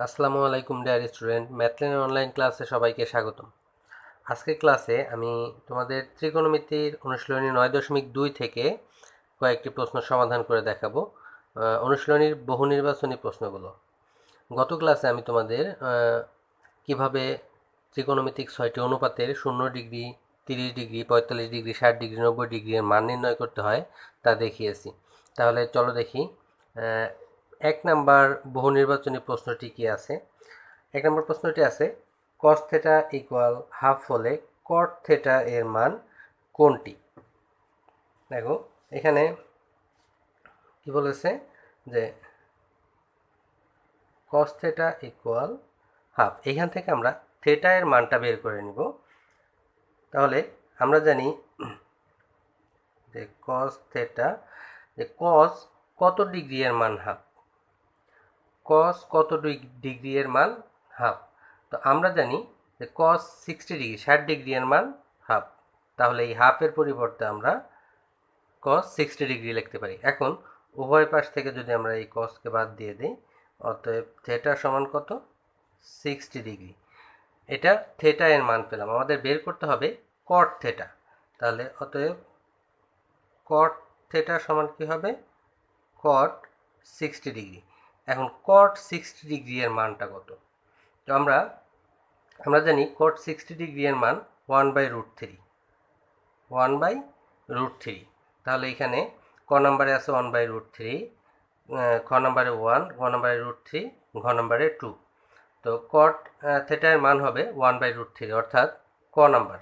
আসসালামু আলাইকুম dear student, ম্যাথলেনের online ক্লাসে সবাইকে স্বাগতম। আজকের ক্লাসে আমি তোমাদের ত্রিকোণমিতির অনুশীলনী 9.2 থেকে কয়েকটি প্রশ্ন সমাধান করে দেখাবো। অনুশীলনীর বহু নির্বাচনী প্রশ্নগুলো। গত ক্লাসে আমি তোমাদের কিভাবে ত্রিকোণমিতিক 6টি অনুপাতের 0 degree, 30 degree, 45 degree, 60 degree, 90 degree এর মান নির্ণয় করতে হয় তা দেখিয়েছি। তাহলে চলো দেখি 1 নাম্বার বহু নির্বাচনী প্রশ্নটি কি আছে। 1 নম্বর প্রশ্নটি আছে, cos থিটা ইকুয়াল হাফ হলে cot থিটা এর মান কোনটি? দেখো এখানে কি বলেছে যে cos থিটা ইকুয়াল হাফ। এখান থেকে আমরা থিটা এর মানটা বের করে নিব। তাহলে আমরা জানি যে cos থিটা, যে cos কত ডিগ্রি এর মান হাফ, cos কত ডিগ্রি এর মান হাফ। তো আমরা জানি যে cos 60 ডিগ্রি, 60 ডিগ্রি এর মান হাফ। তাহলে এই হাফের পরিবর্তে আমরা cos 60 ডিগ্রি লিখতে পারি। এখন উভয় পাশ থেকে যদি আমরা এই cosকে বাদ দিয়ে দিই, অতএব থিটা সমান কত? 60 ডিগ্রি। এটা থিটা এর মান পেলাম। আমাদের বের করতে হবে cot থিটা। তাহলে অতএব cot থিটা সমান কি হবে? cot 60 degree. এখন cot 60 ডিগ্রি এর মানটা কত? তো আমরা জানি cot 60 ডিগ্রি এর মান 1/√3, 1/√3। তাহলে এখানে ক নাম্বারে আছে 1/√3, খ নাম্বারে 1, গ নাম্বারে √3, ঘ নাম্বারে 2। তো cot থিটা এর মান হবে 1/√3, অর্থাৎ ক নাম্বার।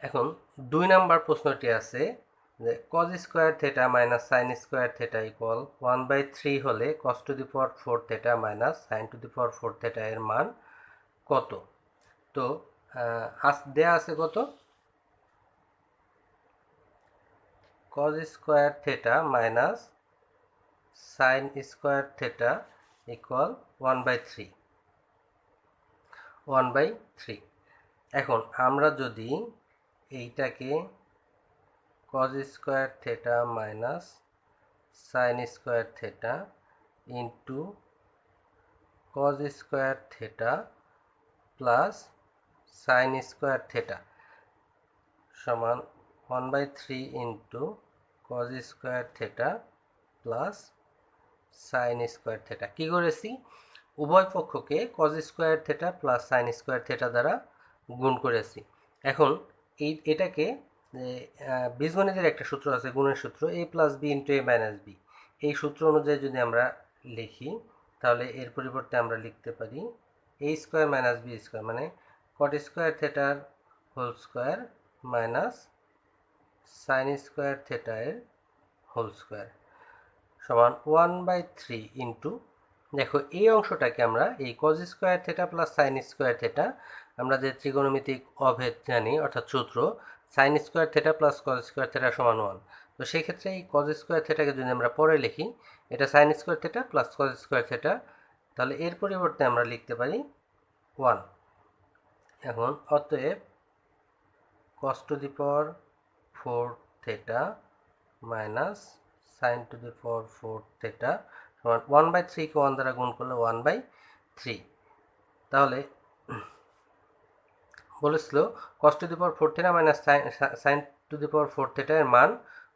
এখন 2 নাম্বার প্রশ্নটি আছে যে cos square theta minus sin square theta equal 1/3 হলে cos to the power 4 theta minus sin to the power 4 theta এর মান কত? তো দেয়া আছে কত? cos square theta minus sin square theta equal 1/3, 1/3। এখন আমরা যদি এইটাকে cos square theta minus sin square theta into cos square theta plus sin square theta সমান 1/3 into cos square theta plus sin square theta কি করেছি? উভয় পক্ষকে cos square theta plus sin square theta দ্বারা গুণ করেছি। এখন এটাকে বীজগণিতের একটা সূত্র আছে, গুণের সূত্র, a plus b into a minus b. এই সূত্র অনুযায়ী যদি আমরা লিখি, তাহলে এর পরিবর্তে আমরা লিখতে পারি a square minus b square, মানে cot স্কয়ার থিটার whole square minus sin square theta এর হোল স্কয়ার সমান 1/3 ইন্টু, দেখো এই অংশটাকে আমরা এই cos square theta plus sin square theta, আমরা যে ত্রিকোণমিতিক অভেদ জানি অর্থাৎ সূত্র sin square theta plus cos square theta সমান 1। তো সেই ক্ষেত্রে এই cos স্কয়ার থিটাকে যদি আমরা পরে লিখি, এটা sin square theta plus cos square theta, তাহলে এর পরিবর্তে আমরা লিখতে পারি 1। এখন অতএব cos to the power 4 theta minus sin to the power 4 theta সমান 1/3 কে 1 দ্বারা গুণ করলে 1/3। তাহলে বলেছিল cos to the power 4 theta minus sin to the power 4 theta এর মান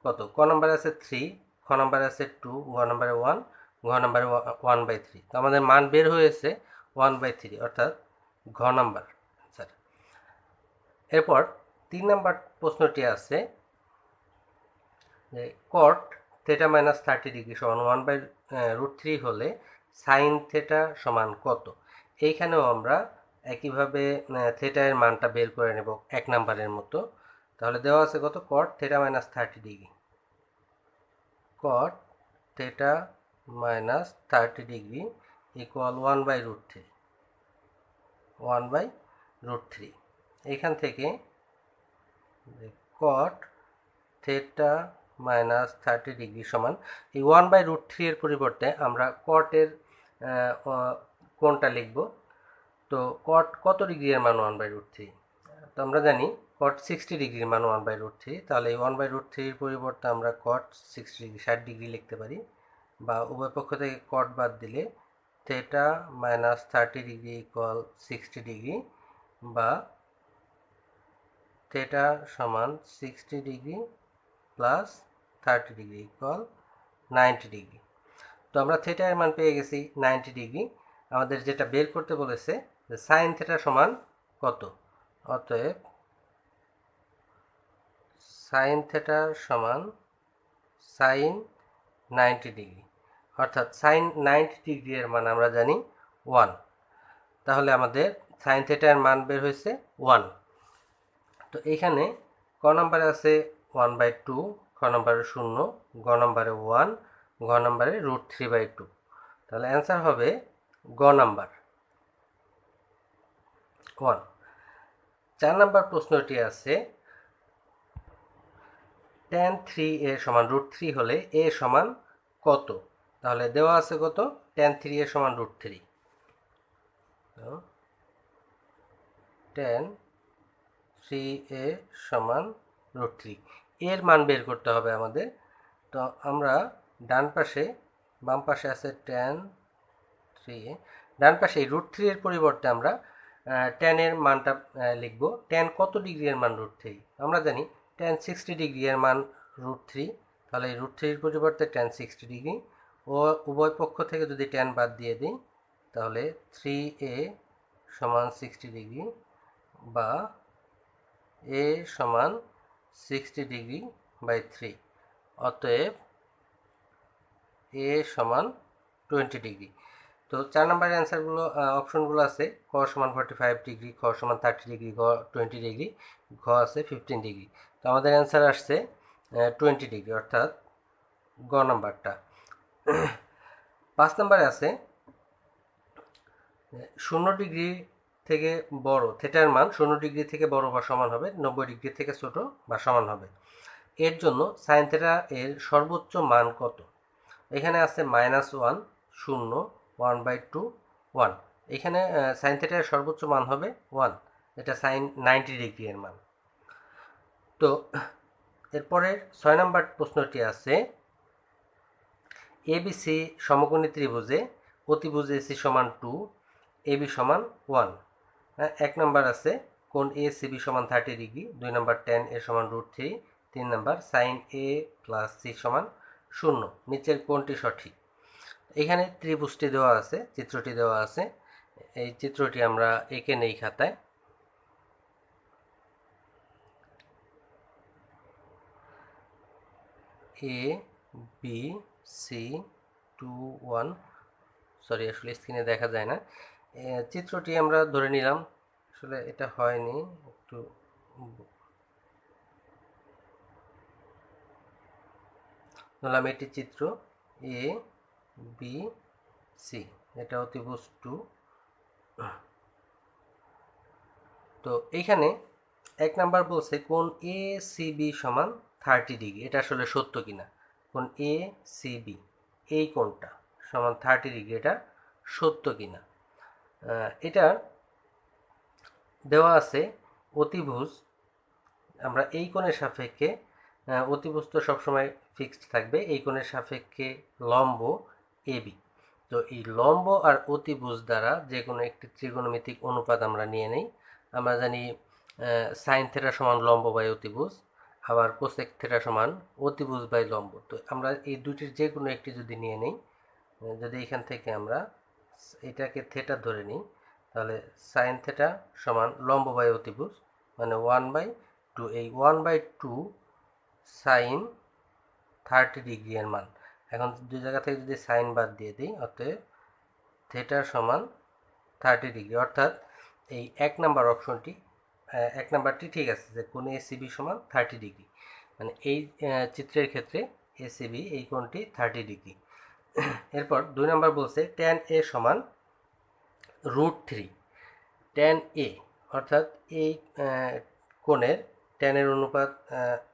কত? ক নম্বরে আছে 3, খ নম্বরে আছে 2, ঘ নম্বরে 1, ঘ নম্বরে 1/3। তো আমাদের মান বের হয়েছে 1/3, অর্থাৎ ঘ নাম্বার স্যার। এরপর 3 নাম্বার প্রশ্নটি আছে যে cot থিটা মাইনাস 30 ডিগ্রি সমান 1/√3 হলে সাইন থিটা সমান কত? এইখানেও আমরা একইভাবে থিটা এর মানটা বের করে নেব 1 নাম্বারের মতো। তাহলে দেওয়া আছে কত? cot theta minus 30 degree, cot theta minus 30 degree equal 1/√3, 1/√3। এইখান থেকে cot থিটা মাইনাস 30 ডিগ্রি সমান এই 1/√3 এর পরিবর্তে আমরা cot এর কোণটা লিখব। তো cot কত ডিগ্রি এর মান 1/√3? তো আমরা জানি cot 60 ডিগ্রির মান 1/√3। তাহলে এই 1/√3 এর পরিবর্তে আমরা cot 60 ডিগ্রি, 60 ডিগ্রি লিখতে পারি। বা উভয় পক্ষ থেকে কট বাদ দিলে theta minus 30 degree equal 60 degree, বা থেটা সমান 60 degree plus 30 degree equal 90 degree. তো আমরা থেটা এর মান পেয়ে গেছি 90 ডিগ্রি। আমাদের যেটা বের করতে বলেছে যে সাইন থেটা সমান কত, অতএব সাইন থেটা সমান সাইন 90 ডিগ্রি, অর্থাৎ সাইন 90 ডিগ্রি এর মান আমরা জানি 1। তাহলে আমাদের সাইন থেটা এর মান বের হয়েছে 1। তো এখানে ক নম্বরে আছে 1/2, খ নম্বরে 0, গ নম্বরে 1, ঘ নম্বরে √3/2। তাহলে অ্যান্সার হবে গ নাম্বার 1। 4 নম্বর প্রশ্নটি আছে tan 3 a সমান √3 হলে a সমান কত। তাহলে দেওয়া আছে কত, tan 3a সমান √3। tan 3a সমান √3 এর মান বের করতে হবে আমাদের। তো আমরা ডান পাশে, বাম পাশে আছে tan 3a, ডান পাশে √3 এর পরিবর্তে আমরা tan এর মানটা লিখব। tan কত ডিগ্রি এর মান √3, আমরা জানি tan 60 ডিগ্রি এর মান √3। তাহলে এই √3 এর পরিবর্তে tan 60 ডিগ্রি, ও উভয় পক্ষ থেকে যদি tan বাদ দিয়ে দিই তাহলে 3a সমান 60 ডিগ্রি, বা a সমান 60 ডিগ্রি বাই 3, অতএব a সমান 20 ডিগ্রি। তো 4 নম্বরের অ্যান্সারগুলো অপশনগুলো আছে ক সমান 45 ডিগ্রি, খ সমান 30 ডিগ্রি, ঘ 20 ডিগ্রি, ঘ আছে 15 ডিগ্রি। তো আমাদের অ্যান্সার আসছে 20 ডিগ্রি, অর্থাৎ গ নাম্বারটা। 5 নম্বরে আছে 0 ডিগ্রি থেকে বড় থেটার মান 0 ডিগ্রি থেকে বড় বা সমান হবে 90 ডিগ্রি থেকে ছোট বা সমান হবে। এর জন্য সাইন থেটা এর সর্বোচ্চ মান কত। এখানে আছে -1, 0, 1/2, 1। এখানে সাইন থেটার সর্বোচ্চ মান হবে 1, এটা সাইন 90 ডিগ্রি এর মান। তো এরপরের 6 নম্বর প্রশ্নটি আছে ABC সমকোণী ত্রিভুজে অতিভুজ AC সমান 2, AB সমান 1। 1 নম্বর আছে কোণ ACB সমান 30 ডিগ্রি, 2 নম্বর tan A সমান √3, 3 নম্বর sin A প্লাস C সমান 0। নিচের কোণটি সঠিক। এখানে ত্রিভুজটি দেওয়া আছে, চিত্রটি দেওয়া আছে। এই চিত্রটি আমরা এঁকে নেই খাতায়। A B C 2 1, সরি আসলে স্ক্রিনে দেখা যায় না। চিত্রটি আমরা ধরে নিলাম, আসলে এটা হয়নি, একটু ধরলাম এটি চিত্র A B C, এটা অতিভুজ 2। তো এইখানে 1 নাম্বার বলছে কোণ ACB সমান 30 ডিগ্রি, এটা আসলে সত্য কিনা। কোণ ACB এই কোণটা সমান 30 ডিগ্রি, এটা সত্য কিনা। এটা দেওয়া আছে অতিভুজ, আমরা এই কোণের সাপেক্ষে, অতিভুজ তো সবসময় ফিক্সড থাকবে, এই কোণের সাপেক্ষে লম্ব AB। তো এই লম্ব আর অতিভুজ দ্বারা যে কোনো একটি ত্রিকোণমিতিক অনুপাত আমরা নিয়ে নেই। আমরা জানি সাইন থেটা সমান লম্ব বাই অতিভুজ, আবার কোসেক থেটা সমান অতিভুজ বাই লম্ব। তো আমরা এই দুটির যে কোনো একটি যদি নিয়ে নিই, যদি এখান থেকে আমরা এটাকে থেটা ধরে নিই, তাহলে সাইন থেটা সমান লম্ব বাই অতিভুজ, মানে 1/2। এই 1/2 সাইন 30 ডিগ্রি এর মান। এখন দুই জায়গা থেকে যদি সাইন বাদ দিয়ে দিই, অতএব থেটা সমান 30 ডিগ্রি, অর্থাৎ এই 1 নাম্বার অপশনটি, 1 নাম্বারটি ঠিক আছে যে কোণ ACB সমান 30 ডিগ্রি, মানে এই চিত্রের ক্ষেত্রে ACB এই কোণটি 30 ডিগ্রি। এরপর 2 নাম্বার বলছে tan A সমান √3। tan A অর্থাৎ এই কোণের tan এর অনুপাত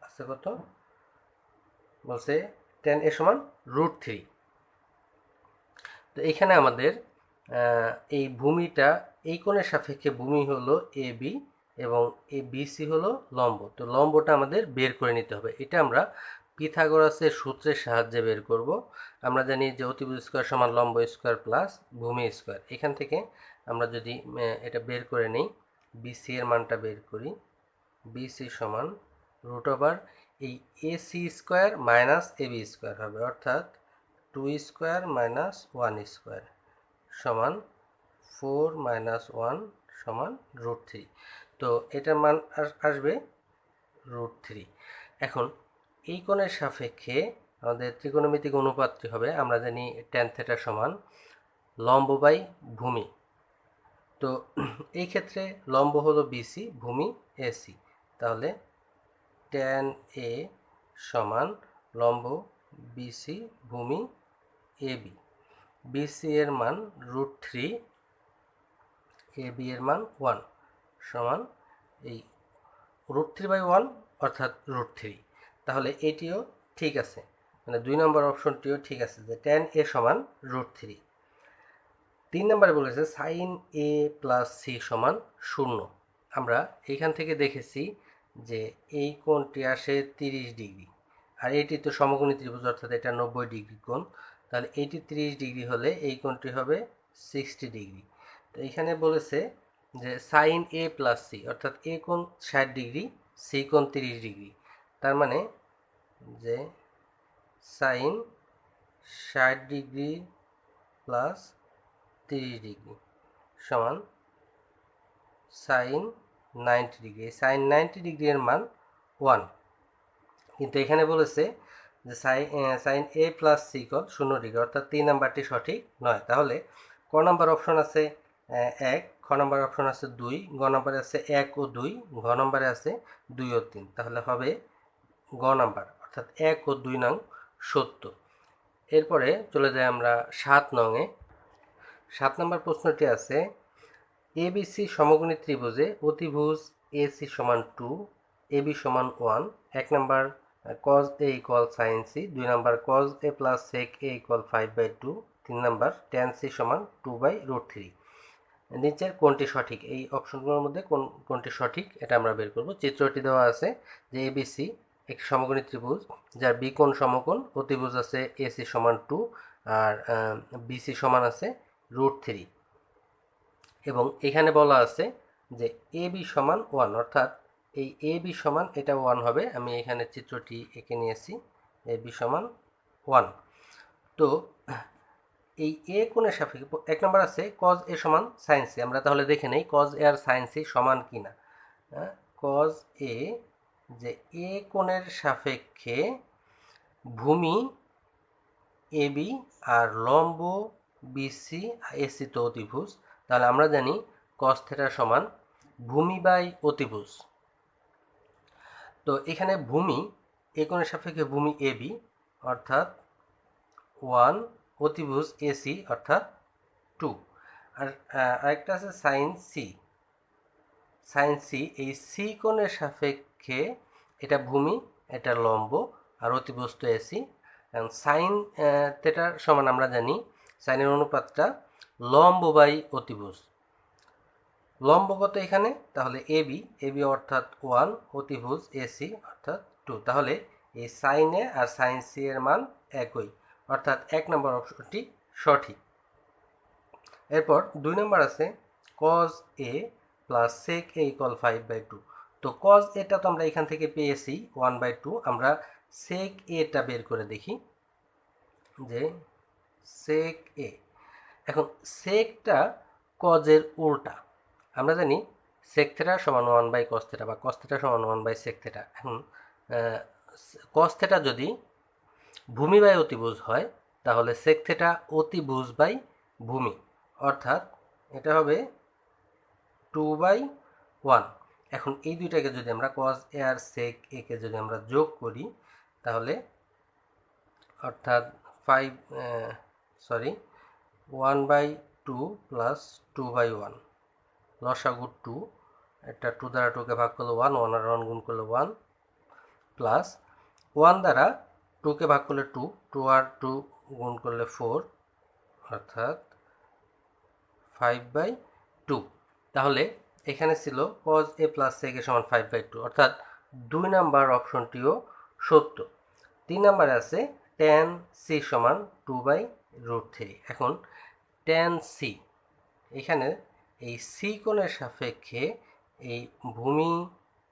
আছে কত, বলছে tan A সমান √3। তো এখানে আমাদের এই ভূমিটা, এই কোণের সাপেক্ষে ভূমি হলো AB এবং এই BC হলো লম্ব। তো লম্বটা আমাদের বের করে নিতে হবে। এটা আমরা পিথাগোরাসের সূত্রের সাহায্যে বের করব। আমরা জানি যে অতিভুজ স্কোয়ার সমান লম্ব স্কোয়ার প্লাস ভূমি স্কোয়ার। এখান থেকে আমরা যদি এটা বের করে নিই, বিসি এর মানটা বের করি, বিসি সমান রুট ওভার এই AC square minus AB square হবে, অর্থাৎ 2 স্কোয়ার মাইনাস 1 স্কোয়ার সমান 4 মাইনাস 1 সমান √3। তো এটার মান আসবে √3। এখন এই কোণের সাপেক্ষে আমাদের ত্রিকোণমিতিক অনুপাতটি হবে, আমরা জানি tan θ সমান লম্ব বাই ভূমি। তো এই ক্ষেত্রে লম্ব হলো বিসি, ভূমি এসি, তাহলে tan A সমান লম্ব বিসি ভূমি এবি। বিসি এর মান √3, এবি এর মান 1 সমান এই √3/1 অর্থাৎ √3। তাহলে এটিও ঠিক আছে, মানে 2 নম্বর অপশনটিও ঠিক আছে যে tan A সমান √3। 3 নম্বরে বলেছে sin A প্লাস সি সমান 0। আমরা এইখান থেকে দেখেছি যে এই কোণটি আসে 30 ডিগ্রি, আর এটি তো সমকোণী ত্রিভুজ, অর্থাৎ এটা 90 ডিগ্রি কোণ। তাহলে এটি 30 ডিগ্রি হলে এই কোণটি হবে 60 ডিগ্রি। তো এখানে বলেছে যে সাইন এ প্লাস সি, অর্থাৎ এ কোণ 60 ডিগ্রি, সি কোণ 30 ডিগ্রি। তার মানে যে সাইন 60 ডিগ্রি প্লাস 30 ডিগ্রি সমান সাইন 90 ডিগ্রি। সাইন 90 ডিগ্রি এর মান 1, কিন্তু এখানে বলেছে যে সাইন এ প্লাস সি ইকুয়াল 0 ডিগ্রি, অর্থাৎ 3 নাম্বারটি সঠিক নয়। তাহলে ক নাম্বার অপশন আছে 1, খ নাম্বার অপশন আছে 2, গ নাম্বারে আছে 1 ও 2, ঘ নাম্বারে আছে 2 ও 3। তাহলে হবে গ নাম্বার, অর্থাৎ 1 ও 2 নং সত্য। এরপরে চলে যাই আমরা 7 নংয়ে। 7 নম্বর প্রশ্নটি আছে এবিসি সমকোণী ত্রিভুজে অতিভুজ এসি সমান 2, এবি সমান 1। 1 number cos A equal sin C, 2 number cos A plus sec A equal 5/2, 3 number tan C সমান 2/√3। নিচের কোনটি সঠিক? এই অপশনগুলোর মধ্যে কোনটি সঠিক এটা আমরা বের করব। চিত্রটি দেওয়া আছে যে এবিসি একটি সমকোণী ত্রিভুজ, যার বি কোণ সমকোণ, অতিভুজ আছে এসি সমান 2 আর বিসি সমান আছে √3, এবং এখানে বলা আছে যে এ বি সমান 1, অর্থাৎ এই এ বি সমান এটা 1 হবে। আমি এখানে চিত্রটি এঁকে নিয়েছি, এ বি সমান 1। তো এই এ কোণের সাপেক্ষে 1 নম্বর আছে cos A সমান sin C। আমরা তাহলে দেখে নেই cos A R sin C সমান কিনা। cos A যে এ কোণের সাপেক্ষে ভূমি AB আর লম্ব BC AC তো অতিভুজ, তাহলে আমরা জানি cos θ সমান ভূমি বাই অতিভুজ। তো এখানে ভূমি এ কোণের সাপেক্ষে ভূমি AB অর্থাৎ 1, অতিভুজ AC অর্থাৎ 2, আর আরেকটা আছে সাইন সি। সাইন সি এই সি কোণের সাপেক্ষে এটা ভূমি, এটা লম্ব, আর অতিভুজ তো এসি। সাইন থেটার সমান আমরা জানি সাইনের অনুপাতটা লম্ব বাই অতিভুজ। লম্ব কত এখানে? তাহলে এবি, এবি অর্থাৎ 1, অতিভুজ এসি অর্থাৎ 2। তাহলে এই সাইন এ আর সাইন সি এর মান একই, অর্থাৎ 1 নম্বর অপশনটি সঠিক। এরপর 2 নম্বর আছে cos A plus sec A equal 5/2। তো cos এটা তো আমরা এখান থেকে পেয়েছি 1/2, আমরা sec A টা বের করে দেখি যে sec A। এখন secটা cos এর উল্টা। আমরা জানি sec θ সমান 1/cos θ বা cos θ সমান 1/sec θ। এখন cos θ যদি ভূমি বাই অতিভুজ হয় তাহলে sec θ অতিভুজ বাই ভূমি, অর্থাৎ এটা হবে 2/1। এখন এই দুইটাকে যদি আমরা cos A R sec A কে যদি আমরা যোগ করি তাহলে অর্থাৎ 1/2 প্লাস 2/1, লসাগু 2, এটা 2 দ্বারা 2কে ভাগ করলে 1, 1 আর 1 গুণ করলে 1, প্লাস 1 দ্বারা 2কে ভাগ করলে 2, 2 আর 2 গুণ করলে 4, অর্থাৎ 5/2। তাহলে এখানে ছিল cos A plus sec A সমান 5/2, অর্থাৎ 2 নাম্বার অপশনটিও সত্য। 3 নম্বরে আছে tan c সমান 2/√3। এখন tan c, এখানে এই c কোণের সাপেক্ষে এই ভূমি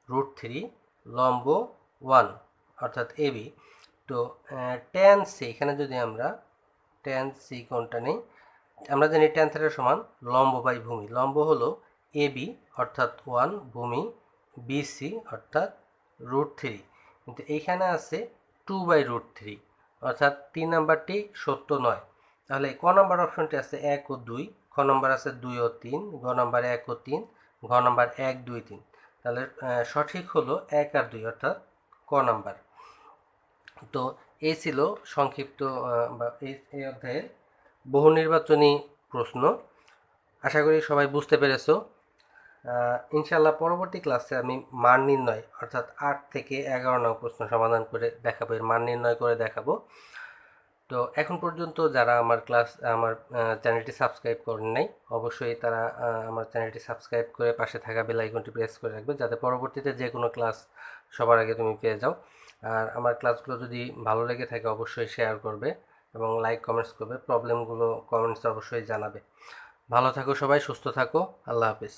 √3 লম্ব 1 অর্থাৎ ab। তো tan c, এখানে যদি আমরা tan c কোণটা নেই, আমরা জানি tan θ সমান লম্ব বাই ভূমি। লম্ব হলো ab অর্থাৎ 1, ভূমি bc অর্থাৎ √3, কিন্তু এইখানে আছে 2/√3 অর্থাৎ 3 নাম্বারটি সত্য নয়। তাহলে ক নাম্বার অপশনটি আছে 1 ও 2, খ নাম্বার আছে 2 ও 3, গ নাম্বার 1 ও 3, ঘ নাম্বার 1, 2, 3। তাহলে সঠিক হলো 1 আর 2 অর্থাৎ ক নাম্বার। তো এই ছিল সংক্ষিপ্ত বা এই অধ্যায়ের বহু নির্বাচনী প্রশ্ন। আশা করি সবাই বুঝতে পেরেছো। ইনশাল্লাহ পরবর্তী ক্লাসে আমি মান নির্ণয় অর্থাৎ 8 থেকে 11 নং প্রশ্ন সমাধান করে দেখাবো, এর মান নির্ণয় করে দেখাবো। তো এখন পর্যন্ত যারা আমার চ্যানেলটি সাবস্ক্রাইব করেন নাই, অবশ্যই তারা আমার চ্যানেলটি সাবস্ক্রাইব করে পাশে থাকা বেল আইকনটি প্রেস করে রাখবে, যাতে পরবর্তীতে যে কোনো ক্লাস সবার আগে তুমি পেয়ে যাও। আর আমার ক্লাসগুলো যদি ভালো লেগে থাকে অবশ্যই শেয়ার করবে এবং লাইক কমেন্টস করবে। প্রবলেমগুলো কমেন্টসে অবশ্যই জানাবে। ভালো থাকো সবাই, সুস্থ থাকো। আল্লাহ হাফেজ।